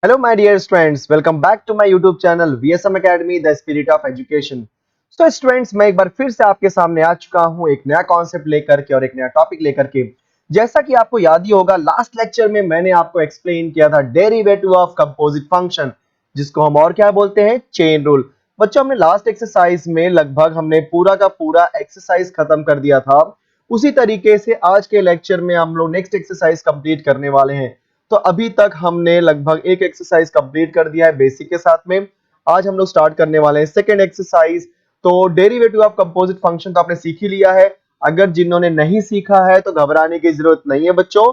Hello, my dear students. Welcome back to my YouTube channel VSM Academy, The Spirit of Education. So, students, मैं एक बार फिर से आपके सामने आ चुका हूँ एक नया कॉन्सेप्ट लेकर के और एक नया टॉपिक लेकर के। जैसा कि आपको याद ही होगा, लास्ट लेक्चर में मैंने आपको एक्सप्लेन किया था डेरिवेटिव ऑफ कंपोजिट फंक्शन, जिसको हम और क्या बोलते हैं, चेन रूल। बच्चों, हमने लास्ट एक्सरसाइज में लगभग हमने पूरा का पूरा एक्सरसाइज खत्म कर दिया था। उसी तरीके से आज के लेक्चर में हम लोग नेक्स्ट एक्सरसाइज कंप्लीट करने वाले हैं। तो अभी तक हमने लगभग एक एक्सरसाइज कंप्लीट कर दिया है बेसिक के साथ में। आज हम लोग स्टार्ट करने वाले हैं सेकंड एक्सरसाइज। तो डेरिवेटिव ऑफ कंपोजिट फंक्शन तो आपने सीख ही लिया है। अगर जिन्होंने नहीं सीखा है तो घबराने की जरूरत नहीं है बच्चों।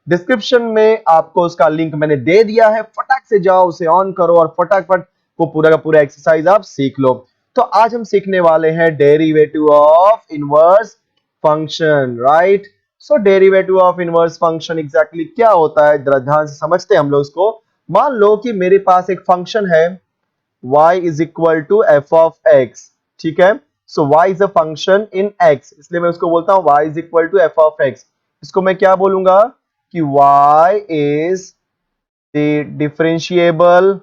डिस्क्रिप्शन में आपको उसका लिंक मैंने दे दिया है, फटाक से जाओ, उसे ऑन करो और फटाफट वो पूरा का पूरा एक्सरसाइज आप सीख लो। तो आज हम सीखने वाले हैं derivative of inverse function, right. So derivative of inverse function exactly क्या होता है, जरा ध्यान से समझते हैं हम लोग इसको। मान लो कि मेरे पास एक फंक्शन है y is equal to f of x, ठीक है। So y is a function in x, इसलिए मैं उसको बोलता हूं y is equal to f of x. इसको मैं क्या बोलूंगा कि y is the differentiable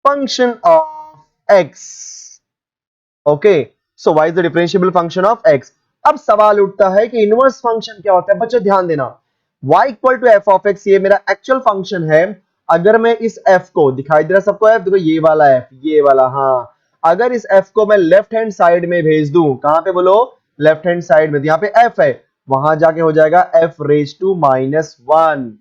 function of x। Okay, so y is the differentiable function of x। अब सवाल उठता है कि इनवर्स फंक्शन क्या होता है। बच्चों ध्यान देना, y equal to f of x ये मेरा एक्चुअल फंक्शन है। अगर मैं इस f को, दिखाई दे रहा सबको f, देखो ये वाला f, ये वाला, हाँ। अगर इस f को मैं लेफ्ट हैंड साइड में भेज दूं, कहां पे बोलो, लेफ्ट हैंड साइड में, यहाँ पे f है, वहां जाके हो जाएगा f raise to minus one,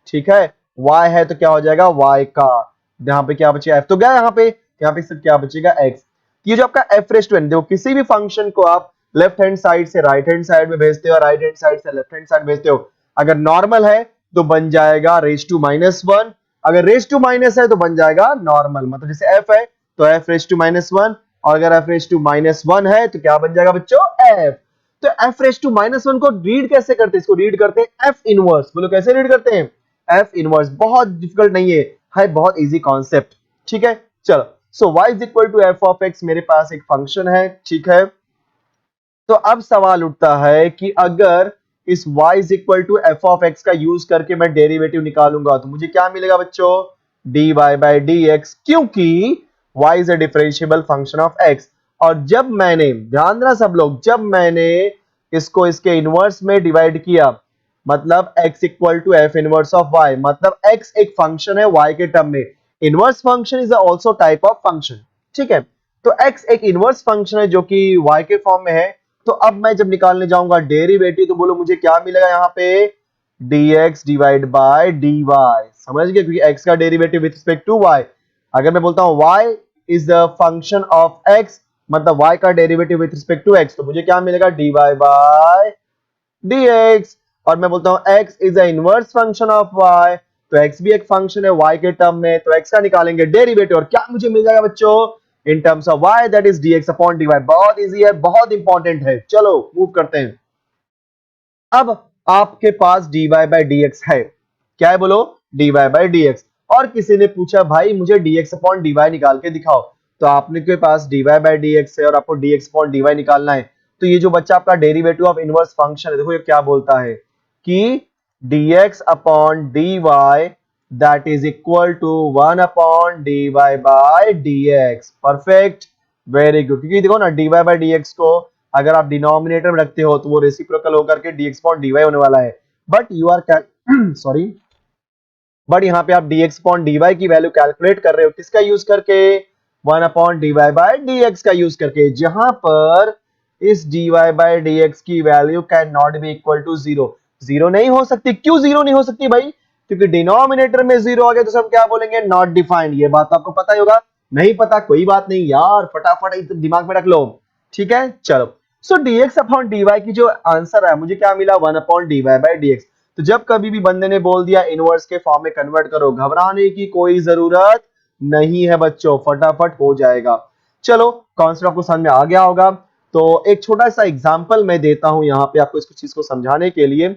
ठीक है। y है तो क्या हो जाएगा y का, यहाँ पे क्या बचेगा f तो गया, यहाँ पे सिर्फ क्या बचेगा x। ये जो आपका एफ रेस टू एन, देखो किसी भी फंक्शन को आप लेफ्ट हैंड साइड से राइट हैंड साइड में भेजते हो, राइट हैंड साइड से लेफ्ट हैंड साइड भेजते हो। अगर नॉर्मल है तो बन जाएगा रेस टू माइनस वन, अगर रेस टू माइनस है तो बन जाएगा नॉर्मल। मतलब जैसे एफ है तो f raise to minus one, और अगर f raise to minus one है तो क्या बन जाएगा बच्चों, एफ। तो f raise to minus one को रीड कैसे करते हैं, इसको रीड करते हैं एफ इनवर्स। बोलो कैसे रीड करते हैं, एफ इनवर्स। बहुत डिफिकल्ट नहीं है बहुत इजी कॉन्सेप्ट, ठीक है। चलो, so y is equal to f of x मेरे पास एक फंक्शन है, ठीक है। तो अब सवाल उठता है कि अगर इस y is equal to f of x का यूज करके मैं डेरिवेटिव निकालूंगा तो मुझे क्या मिलेगा बच्चों, dy बाई डी एक्स, क्योंकि y is a differentiable function of x। और जब मैंने, ध्यान देना सब लोग, जब मैंने इसको इसके इनवर्स में डिवाइड किया, मतलब x equal to f inverse of y, मतलब x एक फंक्शन है y के टर्म में। Inverse function is also type of function, ठीक है। तो x एक इनवर्स फंक्शन है जो कि y के फॉर्म में है। तो अब मैं जब निकालने जाऊंगा डेरिवेटिव तो बोलो मुझे क्या मिलेगा यहाँ पे, dx डिवाइड बाय dy। समझ गए, क्योंकि x का derivative with respect to y। अगर मैं बोलता हूं y is the function of x, मतलब y का derivative with respect to x, तो मुझे क्या मिलेगा, dy बाय dx। और मैं बोलता हूं x is a inverse function of y, तो x भी एक फंक्शन है y के टर्म में, तो x का निकालेंगे डेरिवेटिव और क्या मुझे मिल जाएगा बच्चों, in terms of y that is dx upon dy। बहुत इजी है, बहुत इंपॉर्टेंट है। चलो मूव करते हैं। अब आपके पास dy बाई dx है, क्या है बोलो, dy बाई dx। और किसी ने पूछा भाई मुझे dx अपॉन dy निकाल के दिखाओ, तो आपने के पास dy बाई dx है और आपको dx अपॉन dy निकालना है। तो ये जो बच्चा आपका डेरिवेटिव ऑफ इनवर्स फंक्शन है, देखो ये क्या बोलता है कि dx upon dy that is equal to 1 upon dy by dx। Perfect, very good. क्योंकि देखो ना dy बाय dx को अगर आप डिनोमिनेटर में रखते हो तो वो रेसिप्रोकल होकर के dx अपॉन dy होने वाला है। But you are sorry, but यहाँ पे आप dx अपॉन dy की वैल्यू कैलकुलेट कर रहे हो किसका यूज करके, 1 अपॉन dy बाय dx का यूज करके, जहां पर इस dy बाय dx की value can not be equal to zero. Zero नहीं हो सकती, क्यों जीरो नहीं हो सकती भाई, क्योंकि डिनोमिनेटर में जीरो आ गया तो सब क्या बोलेंगे, नॉट डिफाइंड। ये बात आपको पता ही होगा, नहीं पता कोई बात नहीं यार, फटाफट एकदम दिमाग में रख लो, ठीक है। चलो, सो dx अपॉन dy की जो आंसर है मुझे क्या मिला, 1 अपॉन dy बाय dx। तो जब कभी भी बंदे ने बोल दिया इनवर्स के फॉर्म में कन्वर्ट करो, घबराने की कोई जरूरत नहीं है बच्चों, फटाफट हो जाएगा। चलो, कॉन्सेप्ट आपको समझ में आ गया होगा। तो एक छोटा सा एग्जांपल मैं देता हूं यहाँ पे आपको इसको चीज को समझाने के लिए।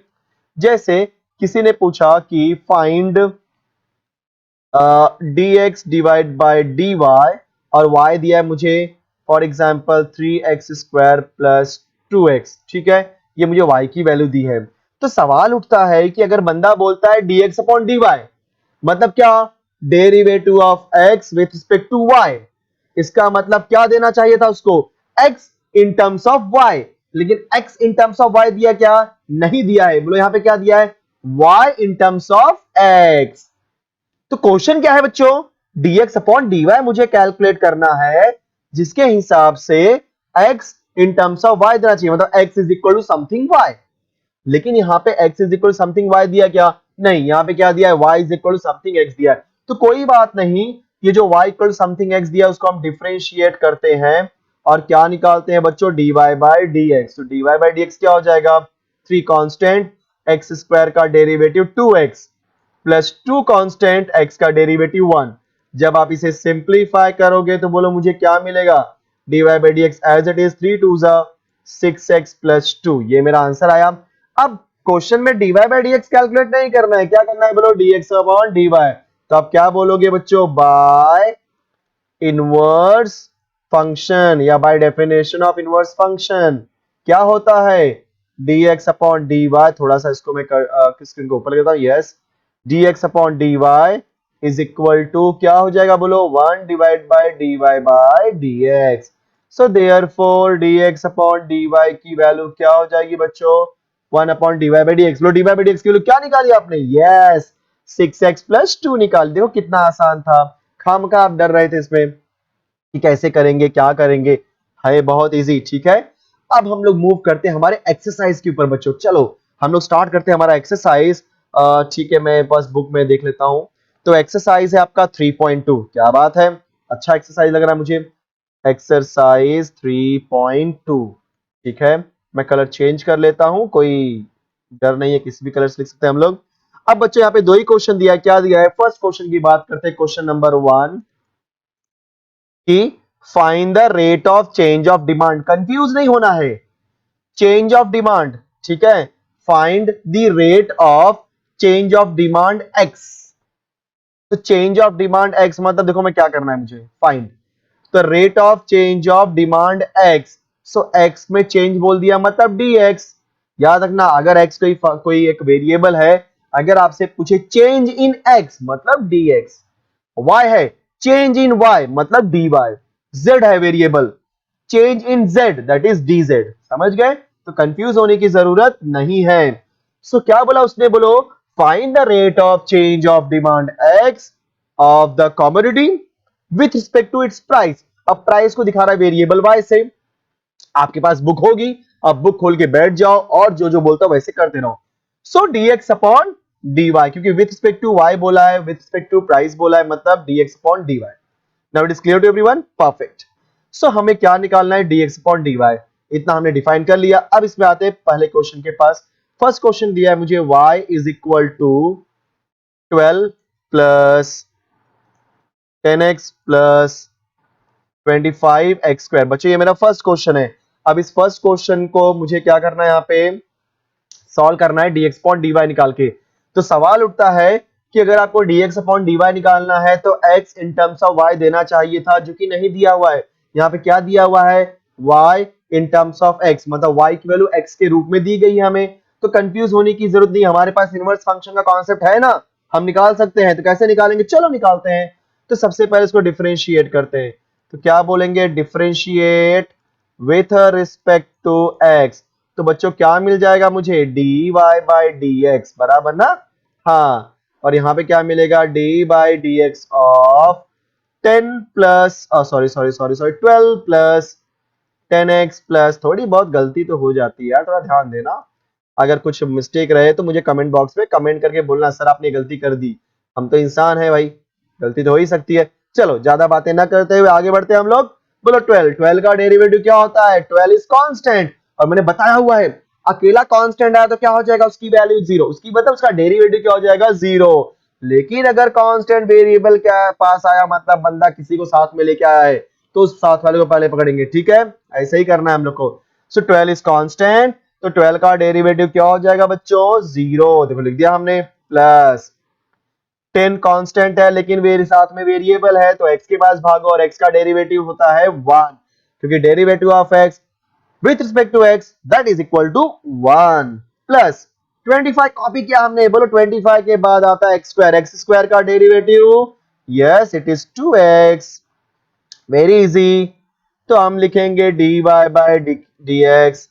जैसे किसी ने पूछा कि find dx divide by dy, और y दिया है मुझे for example 3x square plus 2x, ठीक है। ये मुझे y की वैल्यू दी है। तो सवाल उठता है कि अगर बंदा बोलता है dx अपॉन dy, मतलब क्या, derivative of x with respect to y, इसका मतलब क्या देना चाहिए था उसको, x in terms of y, लेकिन x in terms of y दिया क्या, नहीं दिया है। बोलो यहां पे क्या दिया है, y in terms of x। तो क्वेश्चन क्या है बच्चों, dx अपॉन dy मुझे कैलकुलेट करना है, जिसके हिसाब से x in terms of y देना चाहिए, मतलब x is equal to something y। लेकिन यहाँ पे x is equal something y दिया क्या, नहीं, यहाँ पे क्या दिया है, y is equal something x दिया है। तो कोई बात नहीं, ये जो y इक्वल समथिंग x दिया है उसको हम डिफरेंशिएट करते हैं और क्या निकालते हैं बच्चों, dy बाई dx। तो dy बाई dx क्या हो जाएगा, 3 कांस्टेंट x स्क्वायर का derivative 2x plus 2 constant x का डेरिवेटिव 1। जब आप इसे सिंप्लीफाई करोगे तो बोलो मुझे क्या मिलेगा, dy by dx as it is 3 2 6x plus 2, ये मेरा आंसर आया। अब क्वेश्चन में dy बाई dx कैलकुलेट नहीं करना है, क्या करना है बोलो, dx अपॉन dy। तो आप क्या बोलोगे बच्चों, बाय इनवर्स फंक्शन या by definition of inverse function क्या होता है, dx अपॉन dy, थोड़ा सा इसको मैं स्क्रीन को ऊपर लेता हूं, yes, dx upon dy is equal to क्या हो जाएगा बोलो, 1 divide by dy by dx। So therefore dx upon dy की वैल्यू क्या हो जाएगी बच्चों, 1 अपॉन dy बाय dx। लो dy बाय dx की वैल्यू क्या निकाली आपने, यस 6x प्लस 2 निकाल। देखो कितना आसान था, खामखा आप डर रहे थे इसमें कि कैसे करेंगे क्या करेंगे, है बहुत इजी। ठीक है, अब हम लोग मूव करते हैं हमारे एक्सरसाइज के ऊपर बच्चों। चलो हम लोग स्टार्ट करते हैं हमारा एक्सरसाइज। ठीक है, मैं बस बुक में देख लेता हूं। तो एक्सरसाइज है आपका 3.2, क्या बात है, अच्छा एक्सरसाइज लग रहा है मुझे। एक्सरसाइज 3.2, ठीक है, मैं कलर चेंज कर लेता हूं, कोई डर नहीं है, किसी भी कलर से लिख सकते हैं हम लोग। अब बच्चों यहाँ पे दो ही क्वेश्चन दिया है, क्या दिया है, फर्स्ट क्वेश्चन की बात करते हैं, क्वेश्चन नंबर 1 कि find the rate of change of demand. Confuse नहीं होना है, चेंज ऑफ डिमांड, ठीक है, find the rate of change of demand x. तो चेंज ऑफ डिमांड एक्स मतलब देखो मैं क्या करना है मुझे, फाइंड तो rate of change of demand x. So x में चेंज बोल दिया मतलब dx। याद रखना अगर एक्स कोई एक वेरिएबल है, अगर आपसे पूछे चेंज इन एक्स मतलब dx, y है चेंज इन y मतलब dy, z है variable change in z that is dz। समझ गए, तो कंफ्यूज होने की जरूरत नहीं है। सो क्या बोला उसने, बोलो find the rate of change of demand x of the commodity with respect to its price. अब प्राइस को दिखा रहा है वेरिएबल y से, आपके पास बुक होगी, अब बुक खोल के बैठ जाओ और जो जो बोलता वैसे करते रहो। सो dx अपॉन dy, क्योंकि विथ रिस्पेक्ट टू y बोला है, विथ रिस्पेक्ट टू प्राइस बोला है, मतलब dx upon dy। Now it is clear to everyone, perfect. So हमें क्या निकालना है, dx अपॉन dy, इतना हमने डिफाइन कर लिया। अब इसमें आते हैं पहले क्वेश्चन के पास। फर्स्ट क्वेश्चन दिया है मुझे y is equal to 12 plus 10x plus 25x square. बच्चों ये मेरा फर्स्ट क्वेश्चन है। अब इस फर्स्ट क्वेश्चन को मुझे क्या करना है, यहाँ पे सॉल्व करना है dx अपॉन dy निकाल के। तो सवाल उठता है कि अगर आपको dx अपॉन dy निकालना है तो x in terms of y देना चाहिए था, जो कि नहीं दिया हुआ है। यहाँ पे क्या दिया हुआ है, y in terms of x, मतलब y की वैल्यू x के रूप में दी गई है हमें। तो कंफ्यूज होने की जरूरत नहीं, हमारे पास इनवर्स फंक्शन का कॉन्सेप्ट है ना, हम निकाल सकते हैं। तो कैसे निकालेंगे, चलो निकालते हैं। तो सबसे पहले इसको डिफरेंशिएट करते हैं। तो क्या बोलेंगे, differentiate with respect to x। तो बच्चों क्या मिल जाएगा मुझे, dy बाई dx बराबर ना, हाँ, और यहाँ पे क्या मिलेगा, dy by dx of 10 plus sorry sorry sorry sorry 12 plus 10x plus, थोड़ी बहुत गलती तो हो जाती है यार, थोड़ा ध्यान देना। अगर कुछ मिस्टेक रहे तो मुझे कमेंट बॉक्स में कमेंट करके बोलना, सर आपने गलती कर दी, हम तो इंसान है भाई, गलती तो हो ही सकती है। चलो ज्यादा बातें ना करते हुए आगे बढ़ते हैं हम लोग। बोलो 12 का डेरिवेटिव क्या होता है, 12 इज कांस्टेंट, और मैंने बताया हुआ है अकेला कांस्टेंट आया तो क्या हो जाएगा, उसकी वैल्यू 0, उसकी मतलब उसका डेरिवेटिव क्या हो जाएगा, 0। लेकिन अगर कांस्टेंट वेरिएबल क्या पास आया, मतलब बंदा किसी को साथ में लेके आया है, तो उस साथ वाले को पहले पकड़ेंगे, ठीक है, ऐसे ही करना है हम लोग को। सो 12 इज कांस्टेंट, तो 12 का डेरिवेटिव क्या हो जाएगा बच्चों, 0, देखो लिख दिया हमने, प्लस 10 कांस्टेंट है लेकिन वेरी साथ में वेरिएबल है, तो x के पास भागो और x का डेरिवेटिव होता है 1, क्योंकि derivative of x with respect to x that is equal to 1, plus 25 copy किया हमने, बोलो 25 के बाद आता है एक्स स्क्वायर का derivative, yes it is 2x, very easy. तो हम लिखेंगे dy बाय dx,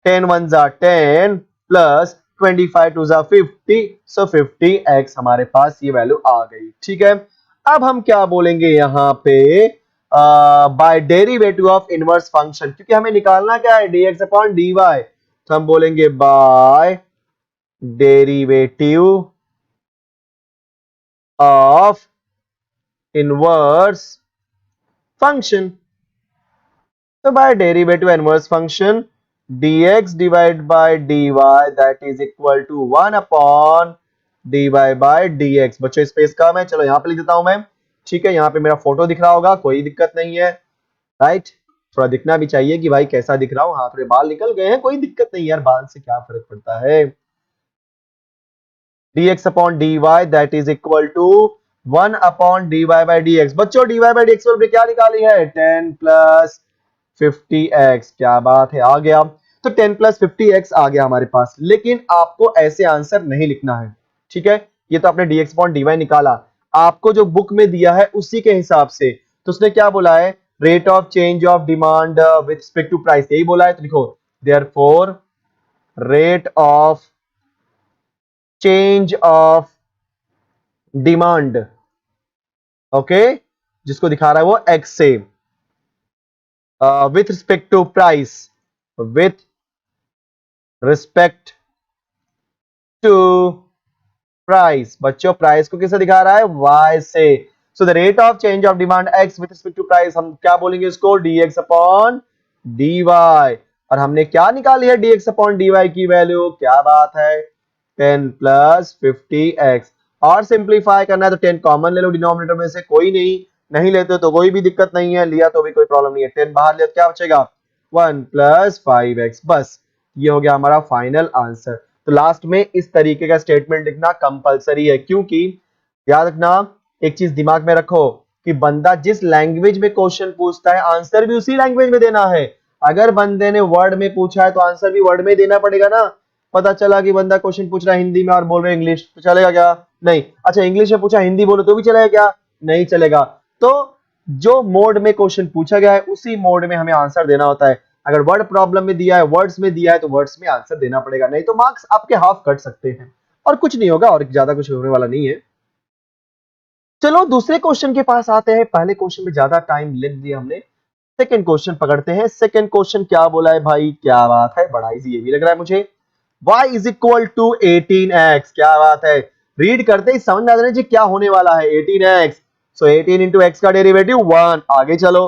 10 1 जा 10 प्लस 25 2 जा 50, सो 50x हमारे पास ये वैल्यू आ गई, ठीक है। अब हम क्या बोलेंगे यहाँ पे, by derivative of inverse function, क्योंकि हमें निकालना क्या है dx अपॉन dy, तो हम बोलेंगे by derivative of inverse function. तो by derivative inverse function dx divide by dy that is equal to 1 upon dy by dx। बच्चों स्पेस कम है, चलो यहां पे लिख देता हूं मैं, ठीक है। यहां पे मेरा फोटो दिख रहा होगा, कोई दिक्कत नहीं है, राइट। थोड़ा दिखना भी चाहिए कि भाई कैसा दिख रहा हूं, हाँ थोड़े बाल निकल गए हैं, कोई दिक्कत नहीं यार, बाल से क्या फर्क पड़ता है। dx upon dy that is equal to 1 upon dy by dx। बच्चों dy बाय dx पर क्या निकाली है, 10 प्लस 50x, क्या बात है, आ गया। तो 10 प्लस 50x आ गया हमारे पास, लेकिन आपको ऐसे आंसर नहीं लिखना है, ठीक है। ये तो आपने dx अपॉन dy निकाला, आपको जो बुक में दिया है उसी के हिसाब से, तो उसने क्या बोला है, rate of change of demand with respect to price, यही बोला है, तो लिखो therefore rate of change of demand, okay, जिसको दिखा रहा है वो x से, with respect to price, with respect to price. बच्चों प्राइस को किससे दिखा रहा है, y से, so the rate of change of demand x with respect to price, हम क्या बोलेंगे इसको, dx अपॉन dy। और हमने क्या निकाली है dx अपॉन dy की वैल्यू, क्या बात है, 10 प्लस 50x। और सिंप्लीफाई करना है तो 10 कॉमन ले लो डिनोमिनेटर में से, कोई नहीं लेते तो कोई भी दिक्कत नहीं है, लिया तो भी कोई प्रॉब्लम नहीं है, 10 बाहर लिया तो क्या बचेगा, 1 प्लस 5x, बस ये हो गया हमारा फाइनल आंसर। तो लास्ट में इस तरीके का स्टेटमेंट लिखना कंपलसरी है, क्योंकि याद रखना, एक चीज दिमाग में रखो कि बंदा जिस लैंग्वेज में क्वेश्चन पूछता है आंसर भी उसी लैंग्वेज में देना है। अगर बंदे ने वर्ड में पूछा है तो आंसर भी वर्ड में देना पड़ेगा ना। पता चला कि बंदा क्वेश्चन पूछ रहा है हिंदी में और बोल रहे हैं इंग्लिश, तो चलेगा क्या, नहीं। अच्छा इंग्लिश में पूछा हिंदी बोलो तो भी चलेगा क्या, नहीं चलेगा। तो जो मोड में क्वेश्चन पूछा गया है उसी मोड में हमें आंसर देना होता है। अगर वर्ड प्रॉब्लम में दिया है, वर्ड्स में दिया है, तो वर्ड्स में आंसर देना पड़ेगा, नहीं तो मार्क्स आपके हाफ कट सकते हैं, और कुछ नहीं होगा, और ज्यादा कुछ होने वाला नहीं है। चलो दूसरे क्वेश्चन के पास आते हैं, पहले क्वेश्चन में ज्यादा टाइम ले लिया हमने, सेकंड क्वेश्चन पकड़ते हैं। सेकंड क्वेश्चन क्या बोला है भाई, क्या बात है, बड़ा इजी ये भी लग रहा है मुझे, y is equal to 18x, क्या बात है, रीड करते ही समझ में आ जाना जी क्या होने वाला है, 18x, सो 18 इंटू एक्स का डेरिवेटिव 1, आगे चलो,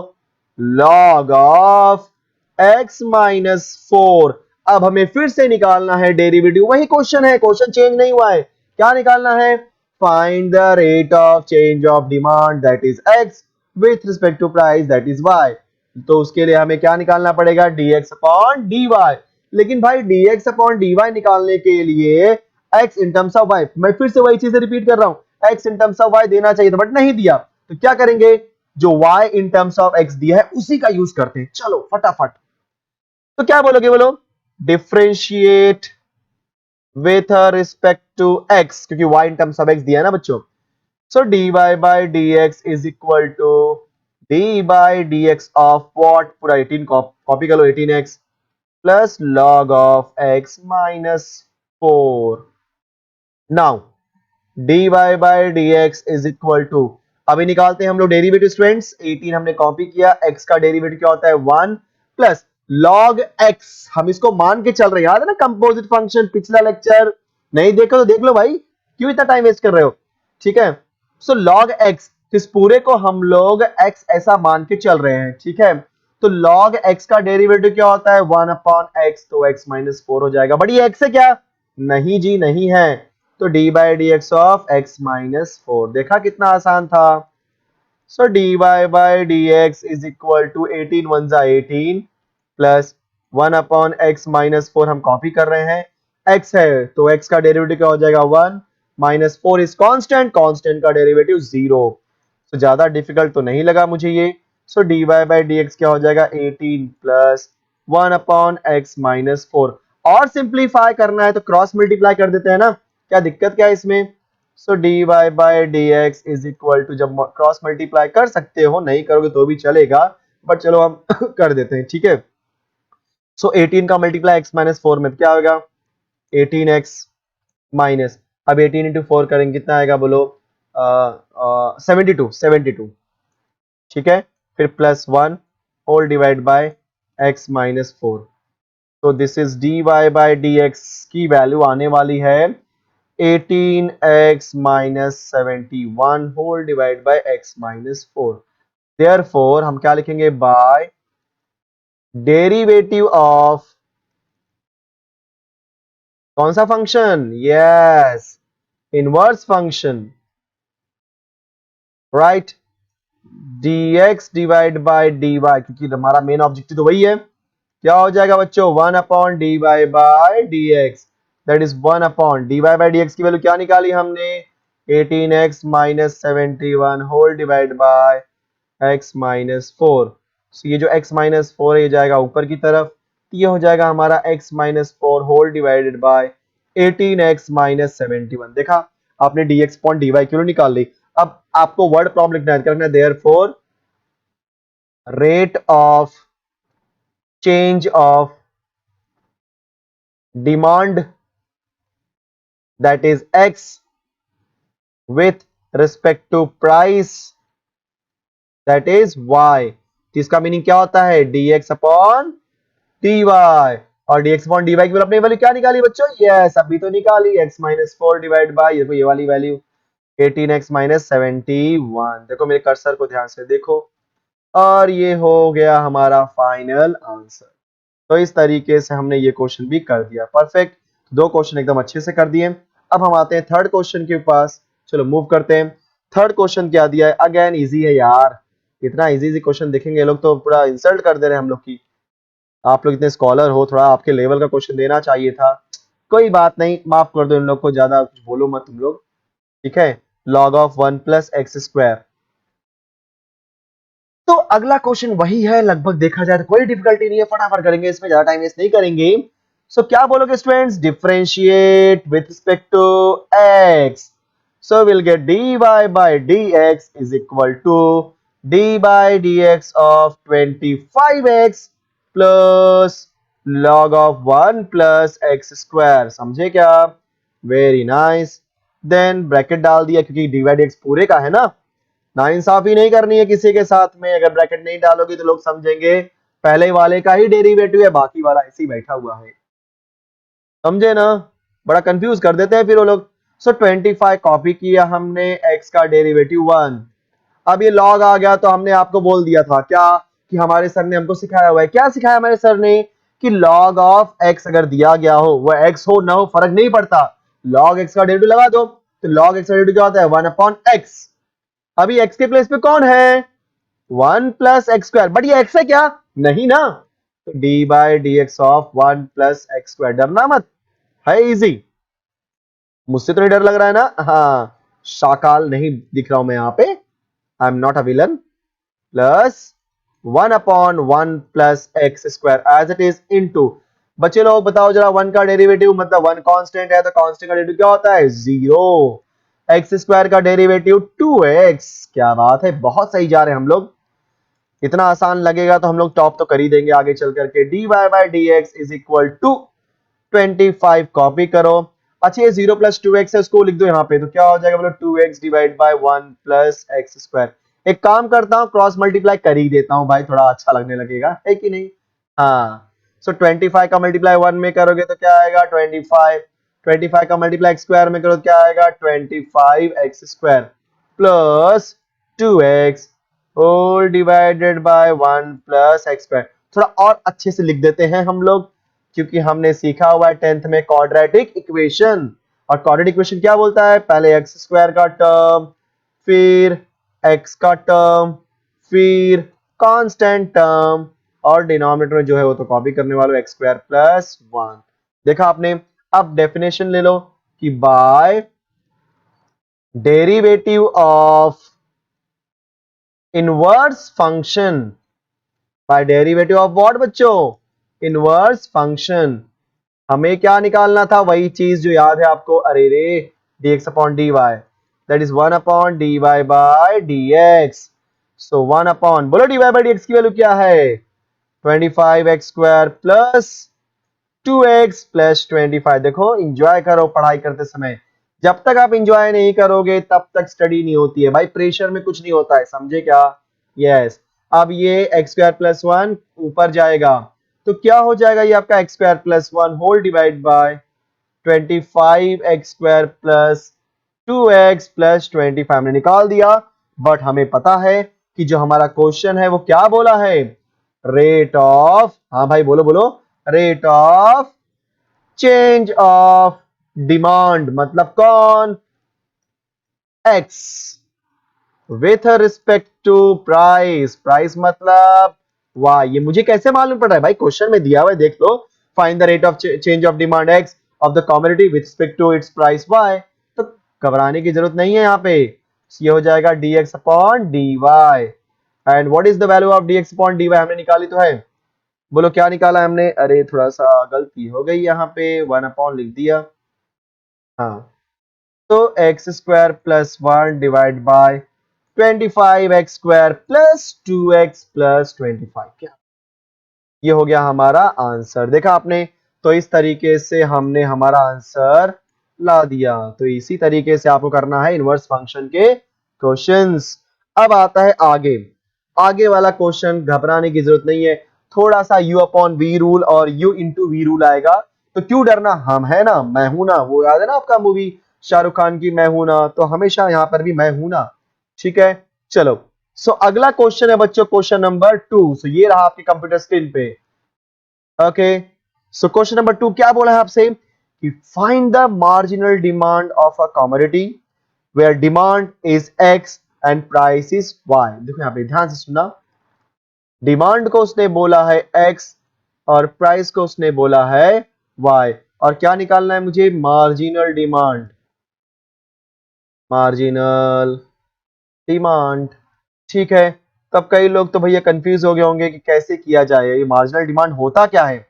log ऑफ x माइनस 4। अब हमें फिर से निकालना है डेरिवेटिव, वही क्वेश्चन है, क्वेश्चन चेंज नहीं हुआ है, क्या निकालना है, find the rate of change of demand that is x with respect to price that is y। तो उसके लिए हमें क्या निकालना पड़ेगा, dx अपॉन dy। लेकिन भाई dx अपॉन dy निकालने के लिए x in terms of y, मैं फिर से वही चीज रिपीट कर रहा हूं, x in terms of y देना चाहिए था बट नहीं दिया, तो क्या करेंगे, जो y in terms of x दिया है उसी का यूज करते हैं, चलो फटाफट। तो क्या बोलोगे, बोलो differentiate with respect to x, क्योंकि y in terms of x दिया है ना बच्चों। So dy by dx is equal to d by dx of what, पूरा 18 कॉपी कर लो, 18x plus log of x minus 4। Now dy by dx is equal to, अभी निकालते हैं हम लोग डेरिवेटिव स्टूडेंट्स, 18 हमने कॉपी किया, x का डेरिवेटिव क्या होता है 1 प्लस log x, हम इसको मान के चल रहे हैं, याद है ना कंपोजिट फंक्शन, पिछला लेक्चर, नहीं देखो तो देख लो भाई, क्यों इतना टाइम वेस्ट कर रहे हो, ठीक है। सो log x, इस पूरे को हम लोग x ऐसा मान के चल रहे हैं, ठीक है। तो log x का डेरिवेटिव क्या होता है 1 अपॉन x, तो x माइनस 4 हो जाएगा, बट ये x है क्या, नहीं जी नहीं है, तो d by D x of x minus 4, देखा कितना आसान था। So dy by D x is equal to 18 1 जा 18 प्लस 1 अपॉन x माइनस 4, हम कॉपी कर रहे हैं, x है तो x का डेरिवेटिव क्या हो जाएगा 1 माइनस 4 इज कांस्टेंट, कांस्टेंट का डेरिवेटिव 0। तो ज्यादा डिफिकल्ट तो नहीं लगा मुझे ये। सो dy बाई डी एक्स क्या हो जाएगा 18 प्लस 1 अपॉन x माइनस 4, और सिंप्लीफाई करना है तो क्रॉस मल्टीप्लाई कर देते हैं ना, क्या दिक्कत क्या है इसमें। So D Y by D x is equal to, जब क्रॉस मल्टीप्लाई कर सकते हो, नहीं करोगे तो भी चलेगा, बट चलो हम कर देते हैं, ठीक है। सो 18 का मल्टीप्लाई x माइनस 4 में तो क्या होगा 18x माइनस, अब 18 इंटू 4 करेंगे कितना आएगा बोलो, 72, ठीक है। फिर plus 1 whole divide by x minus 4। तो this is dy by dx की वैल्यू आने वाली है 18x minus 71 whole divide by x minus 4। Therefore हम क्या लिखेंगे, बाय डेरिवेटिव ऑफ कौन सा function, yes inverse function, right, dx divide by dy, क्योंकि हमारा मेन ऑब्जेक्टिव तो वही है। क्या हो जाएगा बच्चों, 1 upon D Y by D x, that is 1 upon D Y by D x की वैल्यू क्या निकाली हमने 18x minus 71 whole divide by x minus 4। so ये जो x माइनस 4 है ये जाएगा ऊपर की तरफ, तो ये हो जाएगा हमारा x minus 4 whole divided by 18x minus 71। देखा आपने dx अपॉन dy क्यों निकाल ली। अब आपको वर्ड प्रॉब्लम लिखना है, क्या लिखना है, therefore rate of change of demand that is x with respect to price that is y। तो इसका मीनिंग क्या होता है, dx अपॉन dy, और dx अपॉन dy की अपनी वैल्यू क्या निकाली बच्चों, यस अभी तो निकाली x माइनस 4 डिवाइड बाय ये वाली वैल्यू 18x माइनस 71। देखो मेरे कर्सर को ध्यान से देखो, और ये हो गया हमारा फाइनल आंसर। तो इस तरीके से हमने ये क्वेश्चन भी कर दिया, परफेक्ट, दो क्वेश्चन एकदम अच्छे से कर दिए। अब हम आते हैं थर्ड क्वेश्चन के पास, चलो मूव करते हैं। थर्ड क्वेश्चन क्या दिया है, अगेन इजी है यार, इतना इजी इजी क्वेश्चन देखेंगे लोग तो पूरा इंसल्ट कर दे रहे हैं हम लोग की। आप लोग इतने स्कॉलर हो, थोड़ा आपके लेवल का क्वेश्चन देना चाहिए था। कोई बात नहीं, माफ कर दो इन लोग को, ज्यादा कुछ बोलो मत तुम लोग, ठीक है। Log of 1 plus x square, तो अगला क्वेश्चन वही है लगभग, देखा जाए तो कोई डिफिकल्टी नहीं है, फटाफट करेंगे, इसमें ज्यादा टाइम वेस्ट नहीं करेंगे। सो क्या बोलोगे students, differentiate with respect to x, so will get dy by dx is equal to d by dx of 25x plus log of 1 plus x square, समझे क्या, वेरी नाइस। देन ब्रैकेट डाल दिया क्योंकि dy dx पूरे का है ना, नाइंसाफी नहीं करनी है किसी के साथ में, अगर ब्रैकेट नहीं डालोगे तो लोग समझेंगे पहले वाले का ही डेरिवेटिव है, बाकी वाला ऐसे ही बैठा हुआ है, समझे ना, बड़ा कंफ्यूज कर देते हैं फिर वो लोग। सो 25 कॉपी किया हमने, x का डेरिवेटिव 1। अब ये लॉग आ गया तो हमने आपको बोल दिया था क्या, कि हमारे सर ने हमको सिखाया हुआ है, क्या सिखाया हमारे सर ने, कि log ऑफ x अगर दिया गया हो, वह x हो ना हो फर्क नहीं पड़ता, log x का डेरिवेटिव लगा दो, तो log x का डेरिवेटिव क्या होता है 1 अपॉन x। अभी x के प्लेस पे कौन है 1 प्लस एक्स स्क्वायर, बट ये x है क्या, नहीं ना, तो d by D x of 1 plus x square, डरना मत, है इजी, मुझसे तो नहीं डर लग रहा है ना, हाँ शाकाल नहीं दिख रहा हूं मैं यहाँ पे, I am not a villain, plus 1 upon 1 plus x square as it is into, बच्चे लोग बताओ जरा 1 का डेरिवेटिव, मतलब 1 कांस्टेंट है तो कांस्टेंट का डेरिवेटिव क्या होता है 0, एक्स स्क्वायर का डेरिवेटिव 2x, क्या बात है, बहुत सही जा रहे हैं हम लोग, इतना आसान लगेगा तो हम लोग टॉप तो कर ही देंगे आगे चल करके। dy by D x is equal to 25 copy करो, अच्छा ये 0 प्लस 2x है उसको लिख दो यहाँ पे, तो क्या हो जाएगा बोलो 2x divide by 1 plus x square. एक काम करता हूँ क्रॉस मल्टीप्लाई कर ही देता हूँ भाई, थोड़ा अच्छा लगने लगेगा, है कि नहीं, हाँ। सो 25 का मल्टीप्लाई 1 में करोगे तो क्या आएगा 25, 25 का मल्टीप्लाई एक्स स्क्वायर में करो तो क्या आएगा 25 x square plus 2x whole divided by 1 plus x square. थोड़ा और अच्छे से लिख देते हैं हम लोग, क्योंकि हमने सीखा हुआ है 10th में क्वाड्रेटिक इक्वेशन, और क्वाड्रेटिक इक्वेशन क्या बोलता है, पहले एक्स स्क्वायर का टर्म, फिर एक्स का टर्म, फिर कांस्टेंट टर्म, और डिनोमिनेटर में जो है वो तो कॉपी करने वालों एक्स स्क्वायर प्लस 1। देखा आपने, अब डेफिनेशन ले लो कि by derivative of inverse function, by derivative of what बच्चों, इनवर्स फंक्शन, हमें क्या निकालना था, वही चीज जो याद है आपको, अरे रे, dx upon dy, that is 1 upon dy by dx। So 1 upon, बोलो dy बाय dx की वैल्यू क्या है, 25x square plus 2x plus 25। देखो इंजॉय करो पढ़ाई करते समय, जब तक आप इंजॉय नहीं करोगे तब तक स्टडी नहीं होती है भाई, प्रेशर में कुछ नहीं होता है, समझे क्या। यस। अब ये x स्क्वायर प्लस 1 ऊपर जाएगा तो क्या हो जाएगा, ये आपका x square plus 1 whole divide by 25x square plus 2x plus 25 हमने निकाल दिया। बट हमें पता है कि जो हमारा क्वेश्चन है वो क्या बोला है, रेट ऑफ, हाँ भाई बोलो बोलो, rate of change of demand मतलब कौन, x with respect to price, price मतलब वाह, ये मुझे कैसे मालूम पड़ रहा है भाई, क्वेश्चन में दिया हुआ है देख लो, find the rate of change of demand x of the commodity with respect to its price y। तो घबराने की जरूरत नहीं है यहाँ पे, ये हो जाएगा dx upon dy। And what is the value of dx upon dy, हमने निकाली तो है, बोलो क्या निकाला हमने, अरे थोड़ा सा गलती हो गई यहाँ पे, 1 अपॉन लिख दिया। हाँ, तो x square plus 1 divide by 25x square plus 2x plus 25, क्या ये हो गया हमारा आंसर, देखा आपने। तो इस तरीके से हमने हमारा आंसर ला दिया। तो इसी तरीके से आपको करना है इनवर्स फंक्शन के क्वेश्चंस। अब आता है आगे, आगे वाला क्वेश्चन घबराने की जरूरत नहीं है, थोड़ा सा u अपॉन वी रूल और u इंटू वी रूल आएगा, तो क्यों डरना, हम है ना, मैं हूं ना, वो याद है ना आपका मूवी शाहरुख खान की मैं हूं ना, तो हमेशा यहां पर भी मैं हूं ना। ठीक है, चलो। सो अगला क्वेश्चन है बच्चों, क्वेश्चन नंबर 2। सो ये रहा आपके कंप्यूटर स्क्रीन पे। ओके, सो क्वेश्चन नंबर 2 क्या बोला है आपसे कि find the marginal demand of a commodity where demand is x and price is y। देखो यहां पे ध्यान से सुनना, डिमांड को उसने बोला है x और प्राइस को उसने बोला है y, और क्या निकालना है मुझे, मार्जिनल डिमांड, मार्जिनल डिमांड। ठीक है, तब कई लोग तो भैया कंफ्यूज हो गए होंगे कि कैसे किया जाए, ये मार्जिनल डिमांड होता क्या है।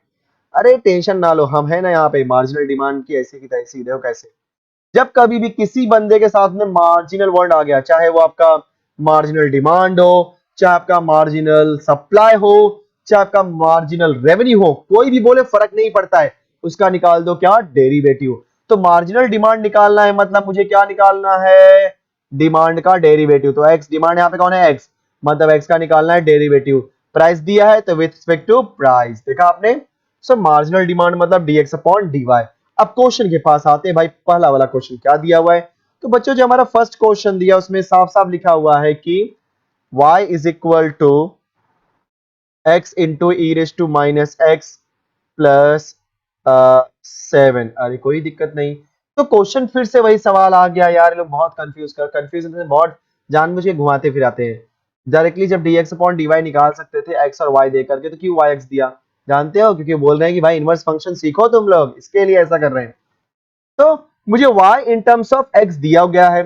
अरे टेंशन ना लो, हम है ना यहाँ पे, मार्जिनल डिमांड की ऐसी की तैसी, देखो कैसे, जब कभी भी किसी बंदे के साथ में मार्जिनल वर्ड आ गया, चाहे वो आपका मार्जिनल डिमांड हो, चाहे आपका मार्जिनल सप्लाई हो, चाहे आपका मार्जिनल रेवेन्यू हो, कोई भी बोले फर्क नहीं पड़ता है, उसका निकाल दो क्या, डेरिवेटिव। तो मार्जिनल डिमांड निकालना है मतलब मुझे क्या निकालना है, डिमांड का डेरिवेटिव। तो एक्स डिमांड यहाँ पे कौन है, एक्स, मतलब एक्स का निकालना है डेरिवेटिव। प्राइस दिया है तो विथ रिस्पेक्ट टू प्राइस, देखा आपने। सो मार्जिनल डिमांड मतलब dx अपॉन dy। अब क्वेश्चन के पास आते हैं भाई, पहला वाला क्वेश्चन क्या दिया हुआ है, तो बच्चों जो हमारा फर्स्ट क्वेश्चन दिया उसमें साफ साफ लिखा हुआ है कि y is equal to x into e raise to minus x plus 7। अरे कोई दिक्कत नहीं, तो क्वेश्चन फिर से वही सवाल आ गया यार, ये लोग बहुत कंफ्यूजन से बहुत जानबूझ के घुमाते फिराते हैं। डायरेक्टली जब dx अपॉन dy निकाल सकते थे x और y दे करके, तो क्यों yx दिया, जानते हो, क्योंकि बोल रहे हैं कि भाई इनवर्स फंक्शन सीखो तुम लोग, इसके लिए ऐसा कर रहे हैं। तो मुझे y in terms of x दिया गया है,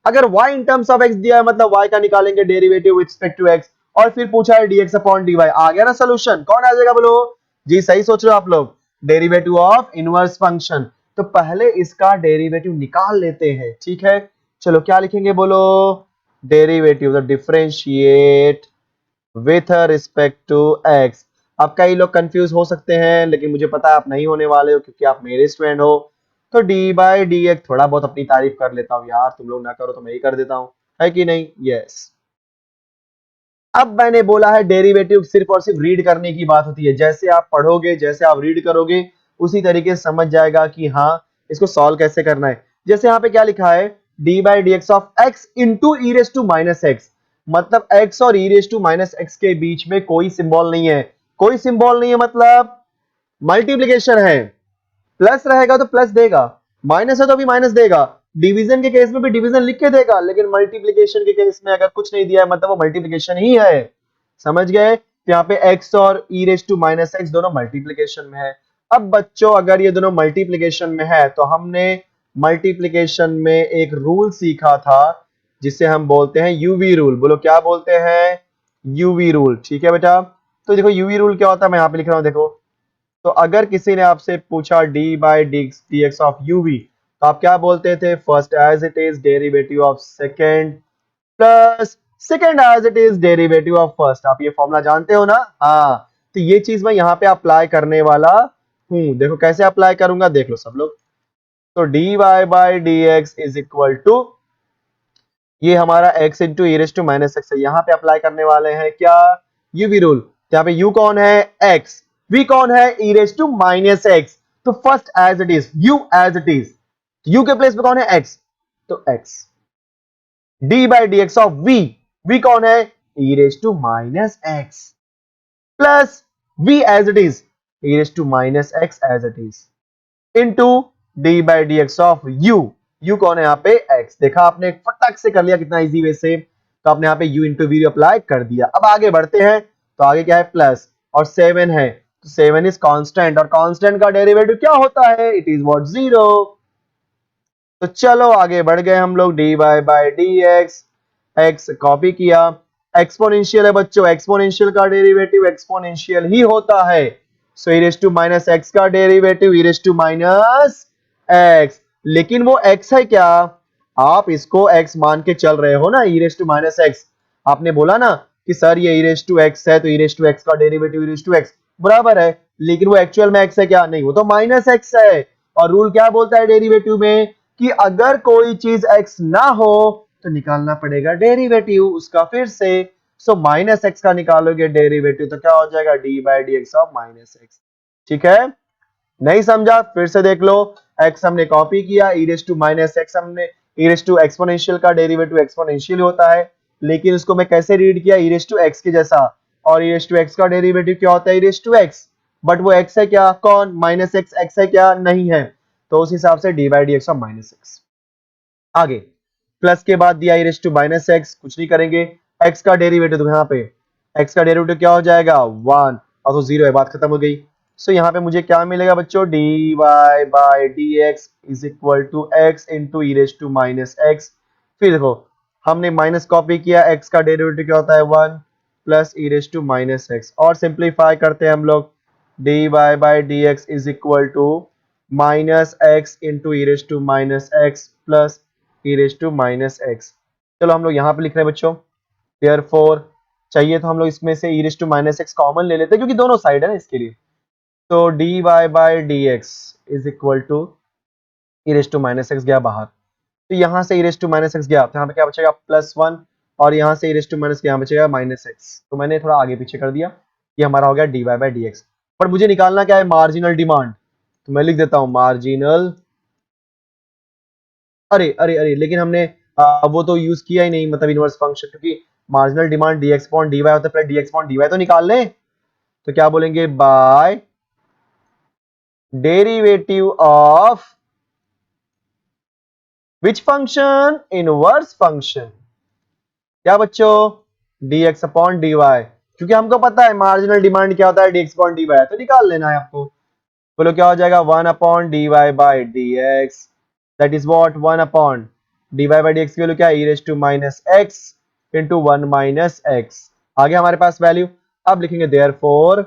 अगर y in terms of x दिया है मतलब y का निकालेंगे derivative with respect to x, और फिर पूछा है dx अपॉन dy, आ गया ना सोल्यूशन, कौन आ जाएगा बोलो, जी सही सोच रहे हो आप लोग, डेरिवेटिव ऑफ इनवर्स फंक्शन। तो पहले इसका डेरिवेटिव निकाल लेते हैं, ठीक है, चलो क्या लिखेंगे बोलो, derivative the differentiate with respect to x। अब कई लोग कंफ्यूज हो सकते हैं, लेकिन मुझे पता है आप नहीं होने वाले हो क्योंकि आप मेरे स्टूडेंट हो। तो डी बाई डी एक्स, थोड़ा बहुत अपनी तारीफ कर लेता हूँ यार, तुम लोग ना करो तो मैं ही कर देता हूँ, है कि नहीं, यस। अब मैंने बोला है डेरिवेटिव सिर्फ और सिर्फ रीड करने की बात होती है, जैसे आप पढ़ोगे, जैसे आप रीड करोगे, उसी तरीके से समझ जाएगा कि हाँ इसको सॉल्व कैसे करना है। जैसे यहाँ पे क्या लिखा है, d by D x of x into e raise to minus x, मतलब x और e raise to minus x के बीच में कोई सिंबल नहीं है, कोई सिंबल नहीं है मतलब मल्टीप्लीकेशन है, प्लस रहेगा तो प्लस देगा, माइनस है तो भी माइनस देगा, डिवीजन के केस में भी डिवीजन लिख के देगा, लेकिन मल्टीप्लीकेशन के केस में अगर कुछ नहीं दिया है मतलब वो मल्टीप्लीकेशन ही है, समझ गए। तो यहाँ पे x और e raise to minus x दोनों मल्टीप्लीकेशन में है। अब बच्चों अगर ये दोनों मल्टीप्लीकेशन में है तो हमने मल्टीप्लीकेशन में एक रूल सीखा था जिसे हम बोलते हैं यूवी रूल, बोलो क्या बोलते हैं, यूवी रूल, ठीक है बेटा। तो देखो यूवी रूल क्या होता है, मैं यहाँ पे लिख रहा हूँ, देखो तो अगर किसी ने आपसे पूछा d by D x of u v, तो आप क्या बोलते थे? First as it is derivative of second plus second as it is derivative of first. आप ये फॉर्मूला जानते हो ना? हाँ, तो ये चीज मैं यहाँ पे अप्लाई करने वाला हूं। देखो कैसे अप्लाई करूंगा, देख लो सब लोग। तो d Y by D x is equal to, ये हमारा x into e raise to minus x है, यहाँ पे अप्लाई करने वाले हैं क्या? U v rule. तो यहाँ पे u कौन है? x। v कौन है? E raise to minus X. तो first as it is, u as it is, u के प्लेस पे कौन है? x। तो x D by D x of v, v कौन है? E raise to minus x plus v as it is, E raise to minus X as it is, into D by D x of U. U कौन है यहाँ पे? x। देखा आपने, फटाक से कर लिया, कितना इजी वे से। तो आपने यहाँ पे u इंटू वी अप्लाई कर दिया। अब आगे बढ़ते हैं, तो आगे क्या है? प्लस और 7 है, तो 7 इज कांस्टेंट, और कांस्टेंट का डेरिवेटिव क्या होता है? It is what? 0। तो चलो आगे बढ़ गए हम लोग। D Y by D x, x copy किया, एक्सपोनेंशियल है बच्चों, एक्सपोनेंशियल का डेरिवेटिव एक्सपोनेंशियल ही होता है। So e raise to minus x का derivative e raise to minus x. लेकिन वो x है क्या? आप इसको x मान के चल रहे हो ना, ई रेस टू माइनस एक्स। आपने बोला ना कि सर ये ई रेस टू एक्स है, तो ई रेस टू एक्स का derivative e raise to x बराबर है। लेकिन वो एक्चुअल में x है क्या? नहीं, वो तो माइनस एक्स है। और रूल क्या बोलता है डेरिवेटिव में? कि अगर कोई चीज x ना हो तो निकालना पड़ेगा डेरिवेटिव उसका फिर से। सो माइनस एक्स का निकालोगे डेरिवेटिव, तो क्या हो जाएगा? D by D x of minus x. ठीक है? नहीं समझा? फिर से देख लो। x हमने कॉपी किया, ई रेस टू माइनस एक्स हमने, ई रेस टू एक्सपोनेंशियल का डेरिवेटिव एक्सपोनेंशियल होता है, लेकिन उसको मैं कैसे रीड किया? ई रेस टू एक्स के जैसा। और ई रेस टू एक्स का डेरिवेटिव क्या होता है? E raise to x. But वो x है क्या? कौन? माइनस एक्स x है क्या? नहीं है। तो उस हिसाब से D by D x of minus x. आगे प्लस के बाद दिया ई रेस टू माइनस एक्स, कुछ नहीं करेंगे। x का डेरिवेटिव, तो यहाँ पे x का डेरिवेटिव क्या हो जाएगा? 1, और तो 0 है, बात खत्म हो गई। सो यहाँ पे मुझे क्या मिलेगा बच्चों? D Y by D x is equal to x into e raise to minus x. फिर देखो हमने माइनस कॉपी किया, x का डेरिवेटिव क्या होता है? 1 plus e raise to minus x, और सिंप्लीफाई करते हैं हम लोग। D Y by D x is equal to minus x into e raise to minus x plus e raise to minus x. चलो हम लोग यहाँ पे लिख रहे हैं बच्चों, देयरफॉर चाहिए तो हम लोग इसमें से ई raise to minus X common ले लेते हैं, क्योंकि दोनों साइड है ना इसके लिए। तो d Y by D x is equal to e raise to minus x गया बाहर, तो यहाँ से ई रेस टू माइनस एक्स गया, तो यहाँ पे क्या बचेगा? +1, और यहाँ से ई रेस टू माइनस यहाँ बचेगा माइनस एक्स। तो मैंने थोड़ा आगे पीछे कर दिया, ये हमारा हो गया d Y by D x. पर मुझे निकालना क्या है? Marginal demand. तो मैं लिख देता हूँ मार्जिनल, अरे अरे अरे, लेकिन हमने वो तो यूज किया ही नहीं, मतलब इनवर्स फंक्शन, क्योंकि marginal demand dx upon dy होता है, पहले dx अपॉन dy तो निकाल लें। तो क्या बोलेंगे? By derivative of which function? Inverse function. क्या बच्चों? dx अपॉन dy, क्योंकि हमको पता है मार्जिनल डिमांड क्या होता है, dx अपॉन dy, तो निकाल लेना है आपको। बोलो क्या हो जाएगा? 1 upon dy by dx, that is what? 1 upon dy by dx की वैल्यू क्या है? e raise to minus x into 1 minus x। आगे हमारे पास वैल्यू, अब लिखेंगे therefore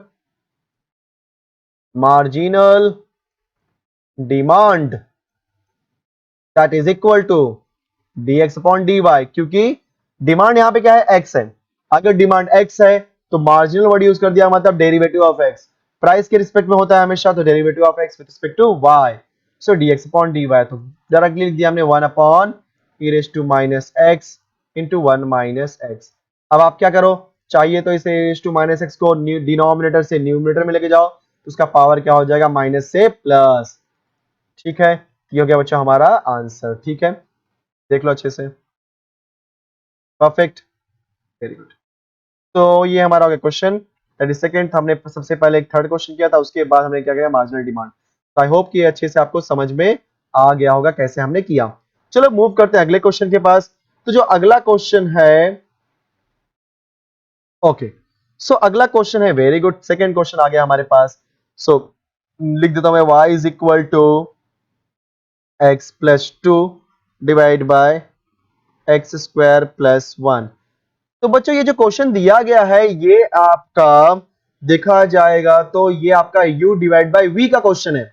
marginal demand that is equal to dx upon dy, क्योंकि demand यहाँ पे क्या है? x है। अगर डिमांड x है तो मार्जिनल वर्ड यूज कर दिया, मतलब डेरिवेटिव ऑफ x। प्राइस के रिस्पेक्ट में होता है हमेशा, तो derivative of x with respect to y। So dx upon dy, तो डायरेक्टली लिख दिया हमने 1 upon e raise to minus x into 1 minus x। अब आप क्या करो? चाहिए तो इसे e raise to minus x को डिनोमिनेटर से न्यूमिनेटर में लेके जाओ, तो उसका पावर क्या हो जाएगा? माइनस से प्लस। ठीक है, ये हो गया बच्चा हमारा आंसर। ठीक है, देख लो अच्छे से, परफेक्ट, वेरी गुड। तो ये हमारा हो गया क्वेश्चन, दैट इज सेकंड। हमने सबसे पहले एक थर्ड क्वेश्चन किया था, उसके बाद हमने क्या किया? Marginal demand. तो आई होप कि अच्छे से आपको समझ में आ गया होगा कैसे हमने किया। चलो मूव करते हैं अगले क्वेश्चन के पास। तो जो अगला क्वेश्चन है, ओके, सो अगला क्वेश्चन है, वेरी गुड, सेकंड क्वेश्चन आ गया हमारे पास। सो लिख देता हूं मैं, y is equal to x plus 2 divide by x square plus 1। तो बच्चों ये जो क्वेश्चन दिया गया है, ये आपका देखा जाएगा तो ये आपका u डिवाइड बाई v का क्वेश्चन है,